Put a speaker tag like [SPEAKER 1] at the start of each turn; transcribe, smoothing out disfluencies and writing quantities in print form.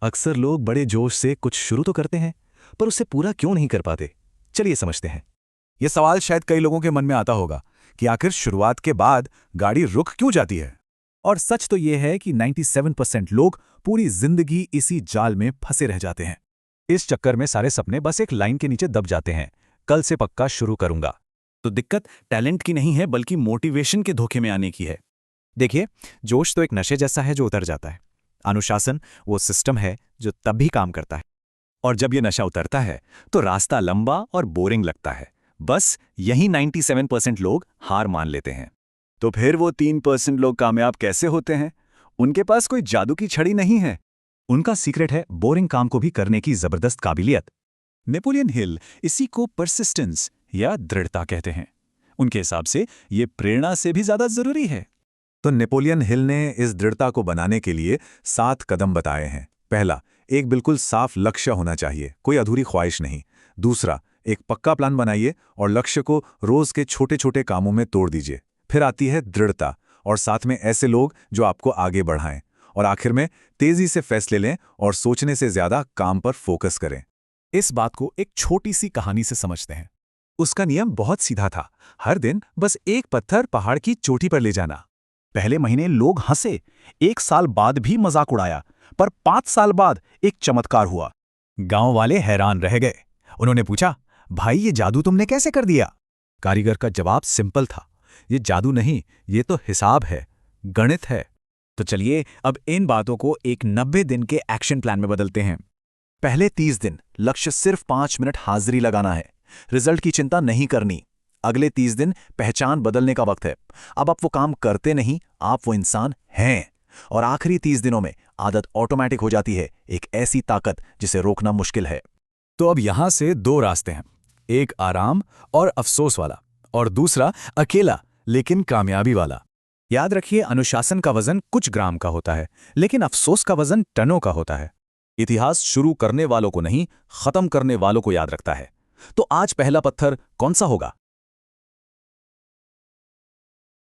[SPEAKER 1] अक्सर लोग बड़े जोश से कुछ शुरू तो करते हैं, पर उसे पूरा क्यों नहीं कर पाते? चलिए समझते हैं।
[SPEAKER 2] ये सवाल शायद कई लोगों के मन में आता होगा कि आखिर शुरुआत के बाद गाड़ी रुक क्यों जाती है। और सच तो ये है कि 97% लोग पूरी जिंदगी इसी जाल में फंसे रह जाते हैं। इस चक्कर में सारे सपने बस एक लाइन के नीचे दब जाते हैं, कल से पक्का शुरू करूंगा। तो दिक्कत टैलेंट की नहीं है, बल्कि मोटिवेशन के धोखे में आने की है। देखिए, जोश तो एक नशे जैसा है जो उतर जाता है। अनुशासन वो सिस्टम है जो तब भी काम करता है। और जब ये नशा उतरता है तो रास्ता लंबा और बोरिंग लगता है। बस यही 97% लोग हार मान लेते हैं। तो फिर वो 3% लोग कामयाब कैसे होते हैं? उनके पास कोई जादू की छड़ी नहीं है। उनका सीक्रेट है बोरिंग काम को भी करने की जबरदस्त काबिलियत। नेपोलियन हिल इसी को परसिस्टेंस या दृढ़ता कहते हैं। उनके हिसाब से ये प्रेरणा से भी ज्यादा जरूरी है। तो नेपोलियन हिल ने इस दृढ़ता को बनाने के लिए 7 कदम बताए हैं। पहला, एक बिल्कुल साफ लक्ष्य होना चाहिए, कोई अधूरी ख्वाहिश नहीं। दूसरा, एक पक्का प्लान बनाइए और लक्ष्य को रोज के छोटे छोटे कामों में तोड़ दीजिए। फिर आती है दृढ़ता, और साथ में ऐसे लोग जो आपको आगे बढ़ाएं। और आखिर में तेजी से फैसले लें और सोचने से ज्यादा काम पर फोकस करें। इस बात को एक छोटी सी कहानी से समझते हैं। उसका नियम बहुत सीधा था, हर दिन बस एक पत्थर पहाड़ की चोटी पर ले जाना। पहले महीने लोग हंसे, 1 साल बाद भी मजाक उड़ाया, पर 5 साल बाद एक चमत्कार हुआ। गांव वाले हैरान रह गए। उन्होंने पूछा, भाई ये जादू तुमने कैसे कर दिया? कारीगर का जवाब सिंपल था, ये जादू नहीं, ये तो हिसाब है, गणित है। तो चलिए अब इन बातों को एक 90 दिन के एक्शन प्लान में बदलते हैं। पहले 30 दिन लक्ष्य सिर्फ 5 मिनट हाजिरी लगाना है, रिजल्ट की चिंता नहीं करनी। अगले 30 दिन पहचान बदलने का वक्त है। अब आप वो काम करते नहीं, आप वो इंसान हैं। और आखिरी 30 दिनों में आदत ऑटोमेटिक हो जाती है, एक ऐसी ताकत जिसे रोकना मुश्किल है। तो अब यहां से 2 रास्ते हैं, एक आराम और अफसोस वाला, और दूसरा अकेला लेकिन कामयाबी वाला। याद रखिए, अनुशासन का वजन कुछ ग्राम का होता है, लेकिन अफसोस का वजन टनों का होता है। इतिहास शुरू करने वालों को नहीं, खत्म करने वालों को याद रखता है। तो आज पहला पत्थर कौन सा होगा?